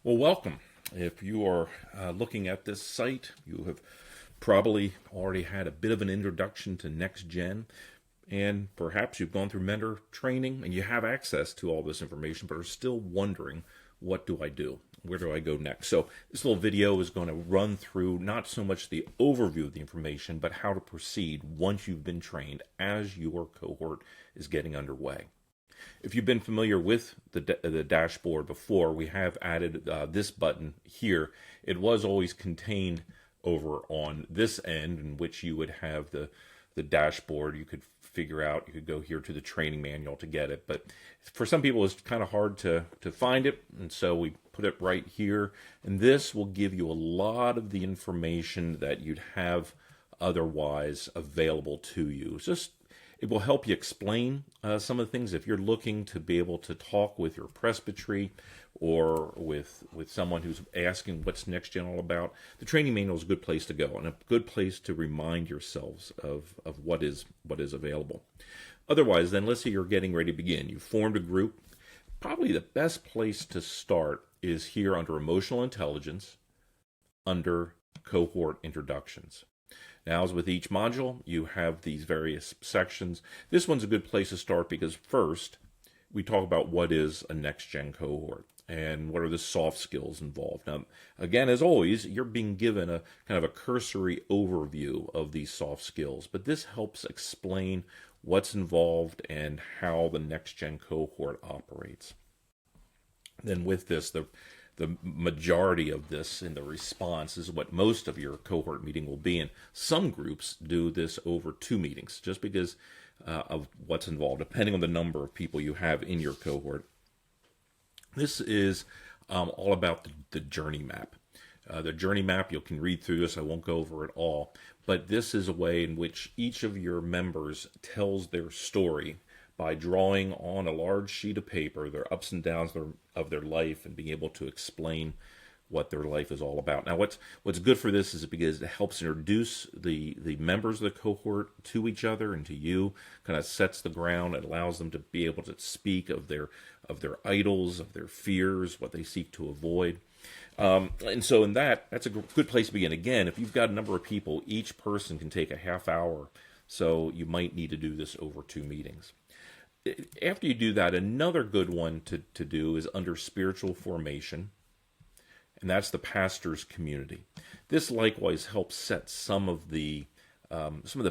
Well, welcome. If you are looking at this site, you have probably already had a bit of an introduction to NextGen, and perhaps you've gone through mentor training and you have access to all this information, but are still wondering, what do I do? Where do I go next? So this little video is going to run through not so much the overview of the information, but how to proceed once you've been trained as your cohort is getting underway. If you've been familiar with the dashboard before, we have added this button here. It was always contained over on this end, in which you would have the dashboard. You could figure out, you could go here to the training manual to get it. But for some people, it's kind of hard to find it, and so we put it right here. And this will give you a lot of the information that you'd have otherwise available to you. It will help you explain some of the things. If you're looking to be able to talk with your presbytery or with someone who's asking what's NextGen all about, the training manual is a good place to go and a good place to remind yourselves of what is available. Otherwise, then, let's say you're getting ready to begin. You've formed a group. Probably the best place to start is here under Emotional Intelligence, under Cohort Introductions. Now, as with each module, you have these various sections. This one's a good place to start because first, we talk about what is a NextGen cohort and what are the soft skills involved. Now, again, as always, you're being given a kind of a cursory overview of these soft skills, but this helps explain what's involved and how the NextGen cohort operates. Then with this, the majority of this in the response is what most of your cohort meeting will be in. Some groups do this over 2 meetings just because of what's involved, depending on the number of people you have in your cohort. This is all about the journey map. The journey map, you can read through this, I won't go over it all, but this is a way in which each of your members tells their story by drawing on a large sheet of paper their ups and downs of their life and being able to explain what their life is all about. Now, what's good for this is because it helps introduce the members of the cohort to each other and to you, kind of sets the ground. It allows them to be able to speak of their idols, of their fears, what they seek to avoid. And so that's a good place to begin. Again, if you've got a number of people, each person can take a half hour, so you might need to do this over 2 meetings. After you do that, another good one to do is under spiritual formation, and that's the pastor's community. This likewise helps set some of the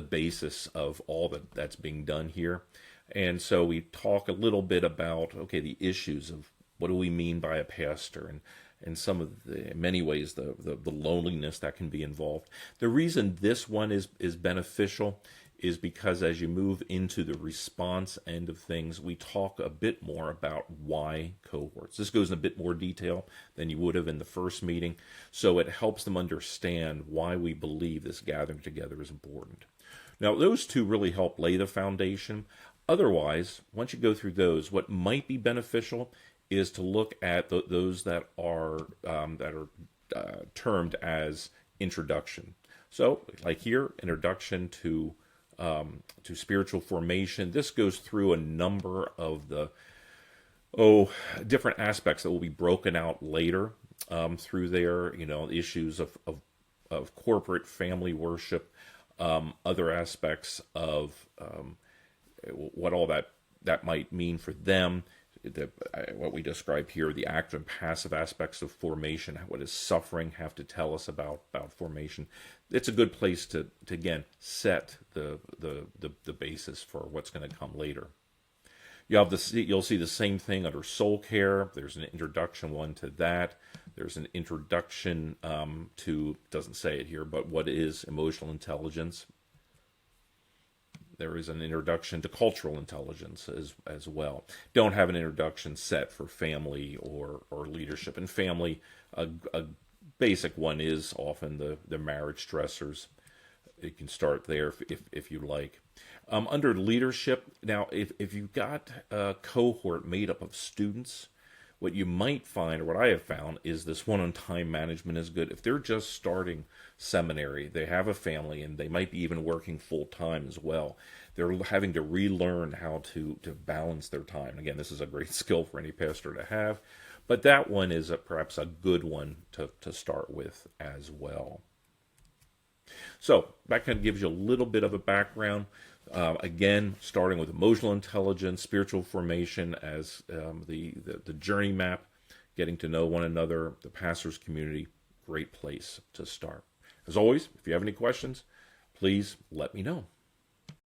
basis of all that's being done here. And so we talk a little bit about, the issues of what do we mean by a pastor, and some of in many ways, the loneliness that can be involved. The reason this one is beneficial is because as you move into the response end of things, we talk a bit more about why cohorts. This goes in a bit more detail than you would have in the first meeting, so it helps them understand why we believe this gathering together is important. Now, those two really help lay the foundation. Otherwise, once you go through those, what might be beneficial is to look at those that are termed as introduction. So, like here, introduction to spiritual formation. This goes through a number of the different aspects that will be broken out later through there. Issues of corporate family worship, other aspects of what all that might mean for them. What we described here, the active and passive aspects of formation, what does suffering have to tell us about formation. It's a good place to again set the basis for what's going to come later. You'll see the same thing under soul care. There's an introduction one to that. There's an introduction to, doesn't say it here, but what is emotional intelligence. There is an introduction to cultural intelligence as well. Don't have an introduction set for family or leadership. And family, a basic one is often the marriage stressors. You can start there if you like. Under leadership, now if you've got a cohort made up of students, what you might find, or what I have found, is this one on time management is good. If they're just starting seminary, they have a family, and they might be even working full time as well. They're having to relearn how to balance their time. Again, this is a great skill for any pastor to have, But that one is perhaps a good one to start with as well. So that kind of gives you a little bit of a background. Again, starting with emotional intelligence, spiritual formation as the journey map, getting to know one another, the pastors community, great place to start. As always, if you have any questions, please let me know.